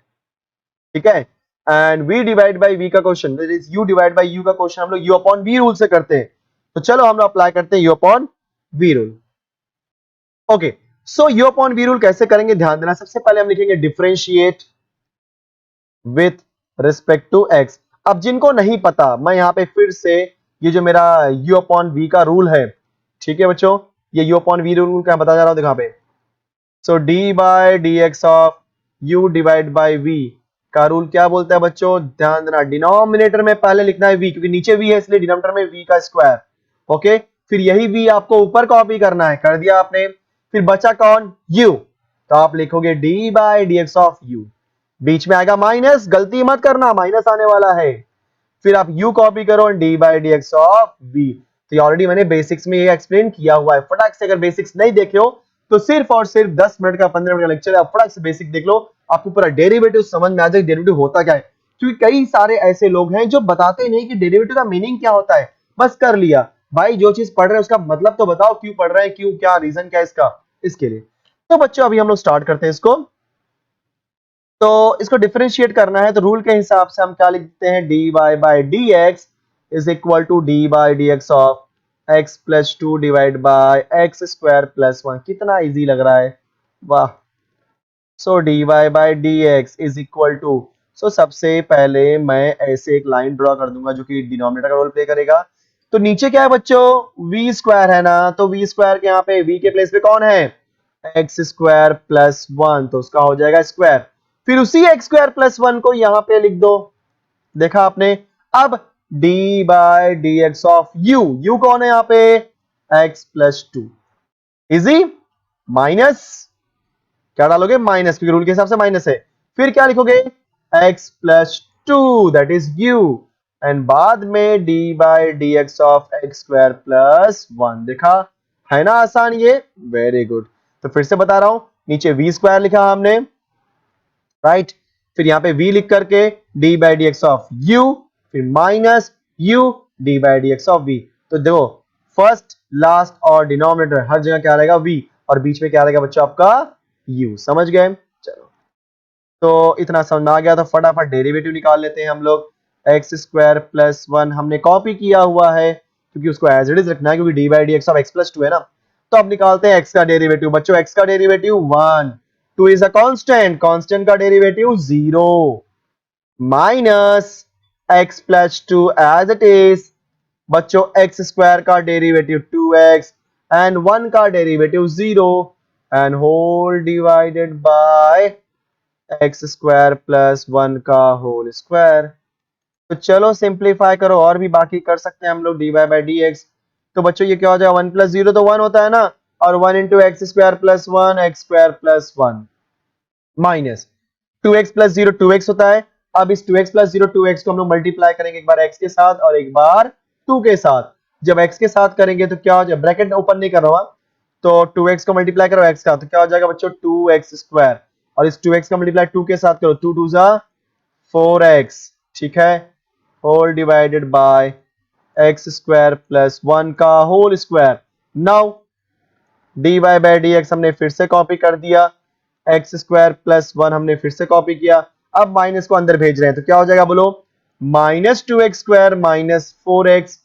ठीक है। And v divide by v का question, that is u divide by u का क्वेश्चन हम लोग u अपॉन v रूल से करते हैं। तो चलो हम लोग अप्लाई करते हैं u upon v rule. Okay, so u upon v rule कैसे करेंगे, ध्यान देना। सबसे पहले हम लिखेंगे differentiate with respect to x। अब जिनको नहीं पता, मैं यहां पे फिर से ये जो मेरा u अपॉन v का रूल है, ठीक है बच्चों, ये u अपॉन v रूल क्या बता जा रहा हूं, देखा पे। So d by d x of u divide by v का रूल क्या बोलता है बच्चों, ध्यान देना। डिनोमिनेटर में पहले लिखना है v, क्योंकि नीचे v है इसलिए डिनोमिनेटर में v का स्क्वायर। ओके, फिर यही v आपको ऊपर कॉपी करना है, कर दिया आपने। फिर बचा कौन, u, तो आप लिखोगे d by d x of u, बीच में आएगा माइनस, गलती मत करना, माइनस आने वाला है। फिर आप u कॉपी करो, d by d x of v। तो ऑलरेडी मैंने बेसिक्स में ये एक्सप्लेन किया हुआ है, फटाक से अगर बेसिक्स नहीं देखे हो तो सिर्फ और सिर्फ 10 मिनट का 15 मिनट का लेक्चर है, आप फटाक से बेसिक देख लो, आपको पूरा डेरिवेटिव समझ में आ जाए डेरिवेटिव होता क्या है। क्योंकि कई सारे ऐसे लोग हैं जो बताते नहीं कि डेरिवेटिव का मीनिंग क्या होता है, बस कर लिया। भाई जो चीज पढ़ रहे हैं उसका मतलब तो बताओ, क्यों पढ़ रहे हैं, क्यों, क्या रीजन क्या है इसका, इसके लिए। तो बच्चों अभी हम लोग स्टार्ट करते हैं इसको। तो इसको डिफरेंशिएट करना है, तो रूल के हिसाब से हम क्या लिखते हैं, dy by D x is equal to D by D x of x plus two divide by x square plus one. कितना इजी लग रहा है, वाह। So dy by D x is equal to, so सबसे पहले मैं ऐसे एक लाइन ड्रॉ कर दूंगा जो कि डिनोमिनेटर का रोल प्ले करेगा। तो नीचे क्या है बच्चों, v स्क्वायर है ना, तो v स्क्वायर के यहाँ पे v के प्लेस पे कौन है, एक्स स्क्वायर प्लस वन, तो उसका हो जाएगा स्क्वायर। फिर उसी एक्स स्क्वायर प्लस वन को यहां पे लिख दो, देखा आपने। अब d by d x of u, u कौन है यहाँ पे, x plus two, easy, minus, क्या डालोगे, माइनस, क्योंकि रूल के हिसाब से माइनस है। फिर क्या लिखोगे, x plus two, that is u, and बाद में d by d x of x square plus one. देखा, है ना आसान ये, वेरी गुड। तो फिर से बता रहा हूं, नीचे v स्क्वायर लिखा हमने, राइट। फिर यहाँ पे v लिख करके d by D x of u, फिर minus u d by D x of v। तो देखो, फर्स्ट लास्ट और डिनोमिनेटर हर जगह क्या रहेगा, v, और बीच में क्या रहेगा बच्चों आपका u, समझ गए। चलो, तो इतना समझ में आ गया, तो फटाफट डेरिवेटिव निकाल लेते हैं हम लोग। एक्स स्क्वायर प्लस वन हमने कॉपी किया हुआ है, क्योंकि उसको एज इट इज रखना है, क्योंकि D by D x of x plus to है ना। तो अब निकालते हैं एक्स का डेरिवेटिव बच्चों, एक्स का derivative one, two is a constant, constant का derivative zero, minus x plus two as it is बच्चों, एक्स स्क्वायर का derivative two X, and one का derivative zero, and whole divided by x square plus one का whole square. तो चलो simplify करो, और भी बाकी कर सकते हैं हम लोग, d Y by D x. तो बच्चों ये क्या हो जाएगा, वन प्लस जीरो तो वन होता है ना, और one into x square plus one, x square plus one, minus two x plus zero, two x होता है। अब इस two x plus zero, two x को हम लोग मल्टीप्लाई करेंगे, एक बार एक्स के साथ और एक बार टू के साथ। जब एक्स के साथ करेंगे तो क्या हो जाएगा, ब्रैकेट ओपन नहीं कर रहा हूं, तो टू एक्स को मल्टीप्लाई करो एक्स का, तो क्या हो जाएगा बच्चों, टू एक्स स्क्वायर, और इस टू एक्स का मल्टीप्लाई टू के साथ करो, टू टू जा फोर एक्स, ठीक है, whole divided by x square plus one का whole square. Now D Y by D X हमने फिर से कॉपी कर दिया, एक्स स्क्वायर प्लस वन हमने फिर से कॉपी किया। अब माइनस को अंदर भेज रहे हैं, तो क्या हो जाएगा बोलो, minus two X square minus four X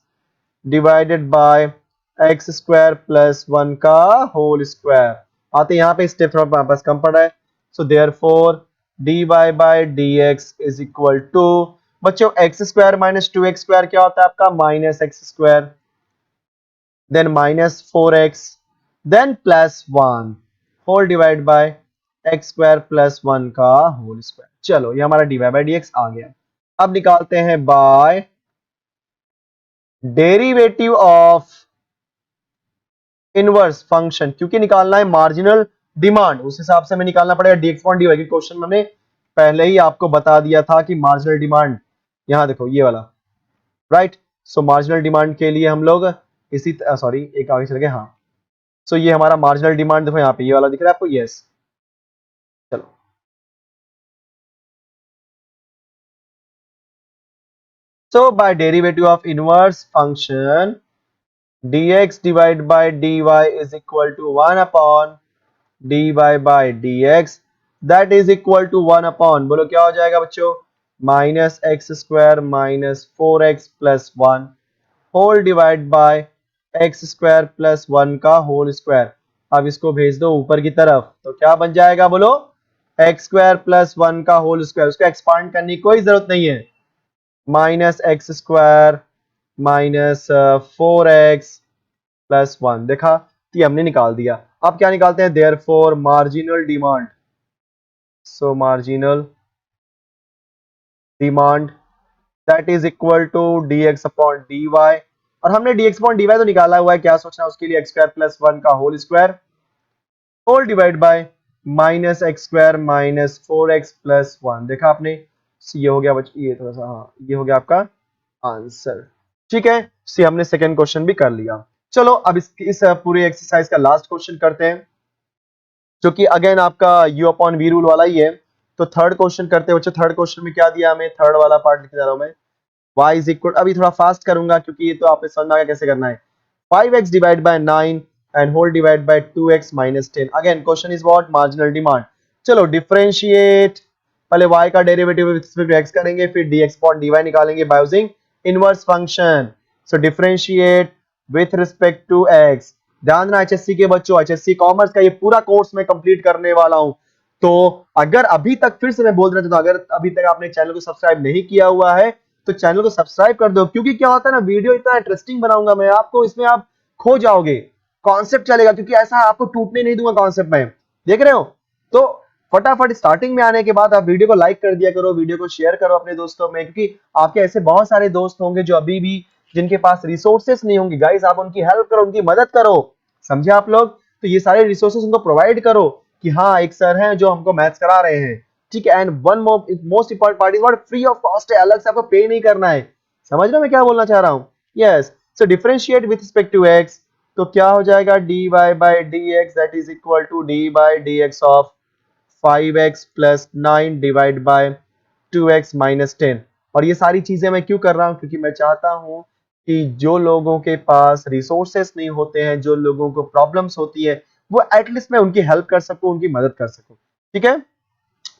divided by x square plus one का होल स्क्वायर। आते यहाँ पे स्टेप वापस कम पड़ रहा है, so therefore D Y by D x is equal to, बच्चों X square minus two X square क्या होता है आपका, minus x square, then minus four X, then plus one, whole divide by x square plus one का whole square. चलो ये हमारा D Y by D X आ गया। अब निकालते हैं by derivative of inverse function, क्योंकि निकालना है मार्जिनल डिमांड, उस हिसाब से हमें निकालना पड़ेगा dx अपॉन dy। क्वेश्चन मैंने पहले ही आपको बता दिया था कि मार्जिनल डिमांड, यहां देखो ये वाला, राइट। सो मार्जिनल डिमांड के लिए हम लोग इसी, सॉरी एक आगे चल गए, हाँ। सो ये हमारा मार्जिनल डिमांड देखो यहाँ पे ये वाला दिख रहा है आपको, यस। चलो, so by derivative of inverse function dx divide by dy is equal to one upon D Y by D x that is equal to 1 upon, बोलो क्या हो जाएगा बच्चों, minus x square minus 4x plus 1 whole divide by x square plus 1 का whole square. अब इसको भेज दो ऊपर की तरफ तो क्या बन जाएगा बोलो, एक्स स्क्वायर प्लस 1 का होल स्क्वायर, उसको एक्सपांड करने की कोई जरूरत नहीं है, minus x square minus 4x plus 1, देखा, तो ये हमने निकाल दिया। अब क्या निकालते हैं, therefore marginal demand, so marginal demand that is equal to dx upon dy, और हमने dx अपॉन dy तो निकाला हुआ है, क्या सोचना उसके लिए, एक्स स्क्वायर प्लस 1 का whole square whole divide by minus x square minus 4x plus 1, देखा आपने, ये हो गया ये थोड़ा सा, हाँ ये हो गया आपका आंसर। ठीक है, सी हमने सेकंड क्वेश्चन भी कर लिया। चलो अब इस पूरे एक्सरसाइज का लास्ट क्वेश्चन करते हैं, जो कि अगेन आपका u अपॉन v रूल वाला ही है। तो थर्ड क्वेश्चन करते हैं बच्चों। थर्ड क्वेश्चन में क्या दिया हमें, थर्ड वाला पार्ट लिखने जा रहा हूं मैं, y इज इक्वल, अभी थोड़ा फास्ट करूंगा क्योंकि ये तो आपने समझ में आ गया कैसे करना है, 5x divide by 9 and whole divide by 2x minus 10। Again question is what, marginal demand. चलो डिफरेंशिएट, पहले y का derivative with respect to x करेंगे, फिर dx अपॉन dy निकालेंगे by using inverse function. So differentiate with respect to x। ध्यान रखना HSC के बच्चों, एचएससी कॉमर्स का ये पूरा कोर्स मैं कंप्लीट करने वाला हूं। तो अगर अभी तक, फिर से मैं बोल रहा था, तो अगर अभी तक आपने चैनल को सब्सक्राइब नहीं किया हुआ है तो चैनल को सब्सक्राइब कर दो, क्योंकि क्या होता है ना, वीडियो इतना इंटरेस्टिंग बनाऊंगा मैं आपको, इसमें आप खो जाओगे, कॉन्सेप्ट चलेगा, क्योंकि ऐसा आपको टूटने नहीं दूंगा कॉन्सेप्ट में, देख रहे हो। तो फटाफट स्टार्टिंग में आने के बाद आप वीडियो को लाइक कर दिया करो, वीडियो को शेयर करो अपने दोस्तों में, क्योंकि आपके ऐसे बहुत सारे दोस्त होंगे जो अभी भी, जिनके पास रिसोर्सेस नहीं होंगे, गाइस आप उनकी हेल्प करो, उनकी मदद करो, समझे आप लोग। तो ये सारे रिसोर्सेस उनको प्रोवाइड करो कि हाँ एक सर हैं जो हमको मैथ्स करा रहे हैं, ठीक है। And one most important part is what, free of cost है, अलग से आपको पे नहीं करना है। समझ रहे हो मैं क्या बोलना चाह रहा हूं, yes. So differentiate with respect to x, तो क्या हो जाएगा, dy by dx that is equal to d by dx of 5x plus 9 divide by 2x minus 10। और ये सारी चीजें मैं क्यों कर रहा हूं, क्योंकि मैं चाहता हूं कि जो लोगों के पास रिसोर्सेस नहीं होते हैं, जो लोगों को प्रॉब्लम्स होती है, वो एटलीस्ट मैं उनकी हेल्प कर सकूं, उनकी मदद कर सकूं, ठीक है,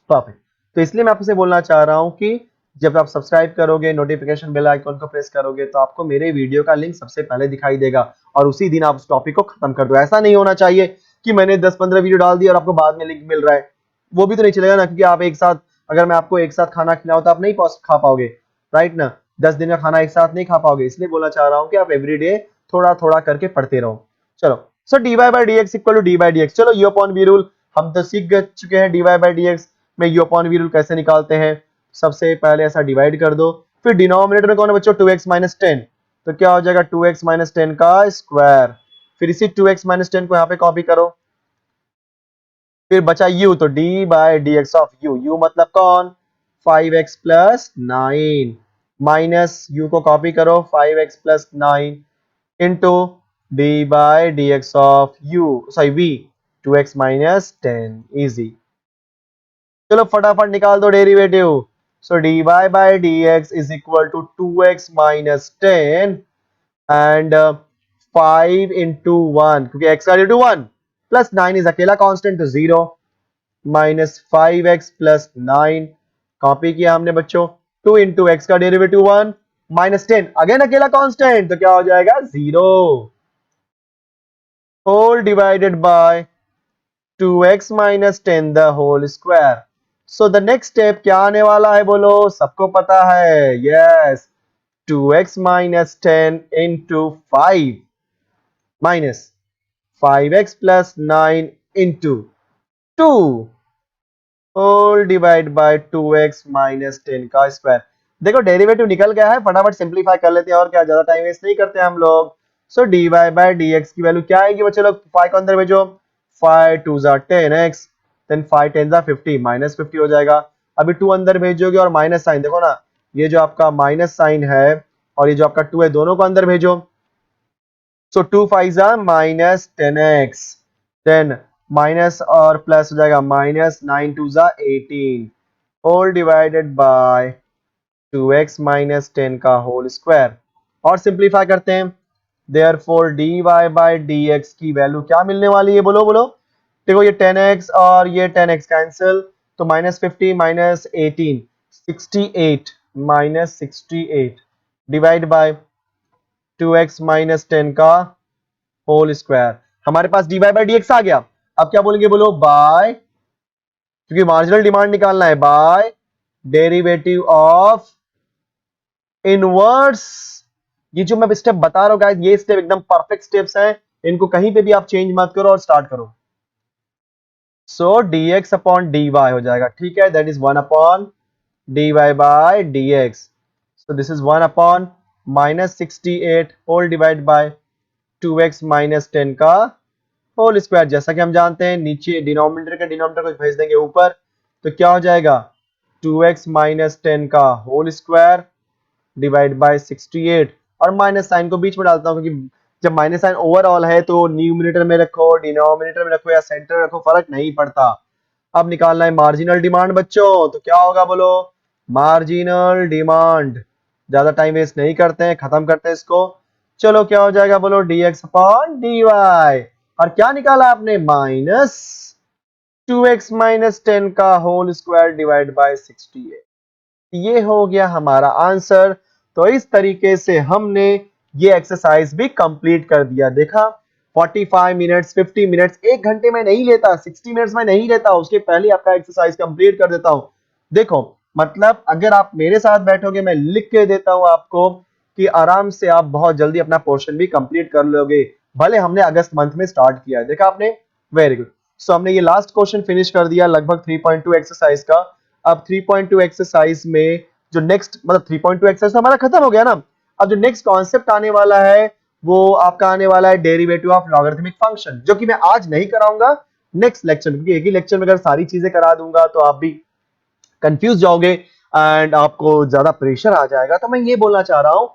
परफेक्ट। तो इसलिए मैं आपसे बोलना चाह रहा हूं कि जब आप सब्सक्राइब करोगे, नोटिफिकेशन बेल आइकन को प्रेस करोगे, तो आपको मेरे वीडियो का लिंक सबसे पहले दिखाई देगा और उसी दिन आप उस टॉपिक को खत्म कर दो। ऐसा नहीं होना चाहिए कि मैंने 10-15 वीडियो डाल दिया और आपको बाद में लिंक मिल रहा है, वो भी तो नहीं चलेगा ना, क्योंकि आप एक साथ, अगर मैं आपको एक साथ खाना खिलाऊं तो आप नहीं खा पाओगे, राइट ना, 10 दिन का खाना एक साथ नहीं खा पाओगे। इसलिए बोलना चाह रहा हूं कि आप एवरीडे थोड़ा थोड़ा करके पढ़ते रहो। चलो, so dy by dx equal to d by dx, चलो u अपॉन v रूल हम तो सीख चुके हैं, dy बाय dx में u अपॉन v रूल कैसे निकालते हैं। सबसे पहले ऐसा डिवाइड कर दो, फिर डिनोमिनेटर में कौन है बच्चों, 2x माइनस 10, तो क्या हो जाएगा 2x माइनस 10 का स्क्वायर, फिर इसी 2x माइनस 10 को यहाँ पे कॉपी करो, फिर बचा u, तो d by dx of u मतलब कौन, 5x प्लस 9 माइनस u को कॉपी करो 5x plus 9 into d by dx of u, sorry v, 2x minus 10, easy. चलो फटाफट निकाल दो derivative. So dy by dx is equal to 2x minus 10 and 5 into 1, क्योंकि x का derivative 1 plus 9 is अकेला constant, तो 0 minus 5x plus 9, copy किया हमने बच्चों, 2 इंटू एक्स का डेरिवेटिव 1 माइनस 10, अगेन अकेला कांस्टेंट, तो क्या हो जाएगा 0 whole divided by 2x minus 10 the whole square. So the next step क्या आने वाला है बोलो, सबको पता है, yes, 2x minus 10 into 5 minus 5x plus 9 into 2 whole divide by 2x minus 10 का स्क्वायर। देखो डेरिवेटिव निकल गया है, फटाफट सिंप्लीफाई कर लेते हैं, और क्या ज्यादा टाइम वेस्ट नहीं करते हम लोग। सो dy बाय dx की वैल्यू क्या आएगी बच्चे लोग, 5 को अंदर भेजो, 5 2 जा 10x, देन 5 10 जा 50, माइनस 50 हो जाएगा। अभी 2 अंदर भेजोगे और माइनस साइन, देखो ना, ये जो आपका माइनस साइन है और ये जो आपका 2 है, दोनों को अंदर भेजो। सो 2 5 जा माइनस 10x, देन माइनस और प्लस हो जाएगा, माइनस 9 2 जा 18 whole divided by 2x minus 10 का होल स्क्वायर। और सिंप्लीफाई करते हैं, देयरफॉर dy बाय dx की वैल्यू क्या मिलने वाली है, बोलो बोलो, देखो ये 10x और ये 10x कैंसिल, तो -50 -18 68 -68 डिवाइड बाय 2x - 10 का होल स्क्वायर। हमारे पास dy बाई dx आ गया। अब क्या बोलेंगे, बोलो बाय, क्योंकि मार्जिनल डिमांड निकालना है, बाय डेरिवेटिव ऑफ इनवर्स। ये जो मैं स्टेप बता रहा हूं गाइस, ये स्टेप एकदम परफेक्ट स्टेप्स हैं, इनको कहीं पे भी आप चेंज मत करो और स्टार्ट करो। सो dx अपॉन dy हो जाएगा, ठीक है, that is 1 upon dy by dx। So this is 1 upon -68 whole divide by 2x - 10 का होल स्क्वायर। जैसा कि हम जानते हैं नीचे डिनोमिनेटर का डिनोमिनेटर को भेज देंगे ऊपर, तो क्या हो जाएगा 2x - 10 का होल स्क्वायर डिवाइड बाय 68, और माइनस साइन को बीच में डालता हूं क्योंकि जब माइनस साइन ओवरऑल है तो न्यूमिनेटर में रखो, डिनोमिनेटर में रखो या सेंटर में रखो, फर्क नहीं पड़ता। अब निकालना है मार्जिनल डिमांड बच्चों, तो क्या होगा बोलो, मार्जिनल डिमांड। ज्यादा टाइम वेस्ट नहीं करते हैं, खत्म करते हैं इसको। चलो क्या हो जाएगा बोलो, dx अपॉन dy। और क्या निकाला आपने, -2x - 10 का होल स्क्वायर डिवाइड बाय 68। ये हो गया हमारा आंसर। तो इस तरीके से हमने ये एक्सरसाइज भी कंप्लीट कर दिया। देखा 45 मिनट्स 50 मिनट्स, 1 घंटे में नहीं लेता, 60 मिनट्स में नहीं लेता, उसके पहले आपका एक्सरसाइज कंप्लीट कर देता हूं। देखो मतलब अगर आप मेरे साथ बैठोगे, मैं लिख के देता हूं आपको कि आराम से आप बहुत जल्दी अपना पोर्शन भी कंप्लीट कर लोगे। भले हमने अगस्त मंथ में स्टार्ट किया है, देखा आपने, वेरी गुड। सो हमने ये लास्ट क्वेश्चन फिनिश कर दिया लगभग 3.2 एक्सरसाइज का। अब 3.2 एक्सरसाइज में जो नेक्स्ट, मतलब 3.2 एक्सरसाइज तो हमारा खत्म हो गया ना। अब जो नेक्स्ट कॉन्सेप्ट आने वाला है वो आपका आने वाला है डेरिवेटिव ऑफ लॉगरिथमिक फंक्शन, जो कि मैं आज नहीं कराऊंगा, नेक्स्ट लेक्चर में, क्योंकि एक ही लेक्चर में अगर सारी चीजें करा दूंगा तो आप भी कंफ्यूज जाओगे एंड आपको ज्यादा प्रेशर आ जाएगा। तो मैं ये बोलना चाह रहा हूं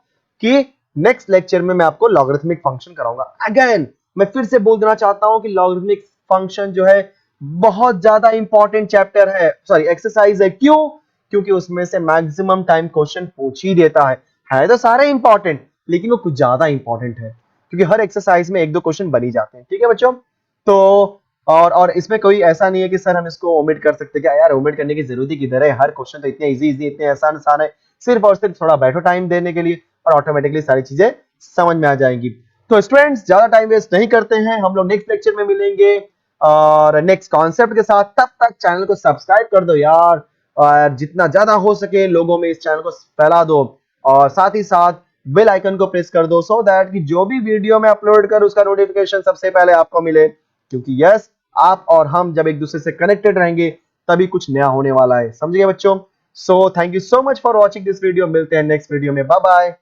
कि नेक्स्ट लेक्चर में मैं आपको लॉगरिथमिक फंक्शन कराऊंगा। अगेन मैं फिर से बोल देना चाहता हूं कि लॉगरिथमिक फंक्शन जो है बहुत ज्यादा इंपॉर्टेंट चैप्टर है, सॉरी एक्सरसाइज है। क्यों? क्योंकि उसमें से मैक्सिमम टाइम क्वेश्चन पूछ ही देता है तो सारे इंपॉर्टेंट, लेकिन वो कुछ ज्यादा इंपॉर्टेंट है क्योंकि हर एक्सरसाइज में 1-2 क्वेश्चन बन ही जाते हैं। ठीक है बच्चों, तो और इसमें कोई ऐसा नहीं है कि सर हम इसको ओमिट कर सकते, क्या यार ओमिट करने की जरूरत ही किधर है, हर क्वेश्चन तो इतने इजी इजी इतने आसान आसान है, सिर्फ और सिर्फ थोड़ा बैठो टाइम देने के लिए और ऑटोमेटिकली सारी चीजें समझ में आ जाएंगी। तो स्टूडेंट्स ज्यादा टाइम वेस्ट नहीं करते हैं, हम लोग नेक्स्ट लेक्चर में मिलेंगे और नेक्स्ट कॉन्सेप्ट के साथ। तब तक चैनल को सब्सक्राइब कर दो यार, और जितना ज्यादा हो सके लोगों में इस चैनल को फैला दो, और साथ ही साथ बेल आइकन को प्रेस कर दो सो दैट कि जो भी वीडियो मैं अपलोड करूं उसका नोटिफिकेशन सबसे पहले आपको मिले। क्योंकि यस, आप और हम जब एक दूसरे से कनेक्टेड रहेंगे तभी कुछ नया होने वाला है, समझिए बच्चों। So thank you so much for watching this video, मिलते हैं नेक्स्ट वीडियो में, बाय बाय।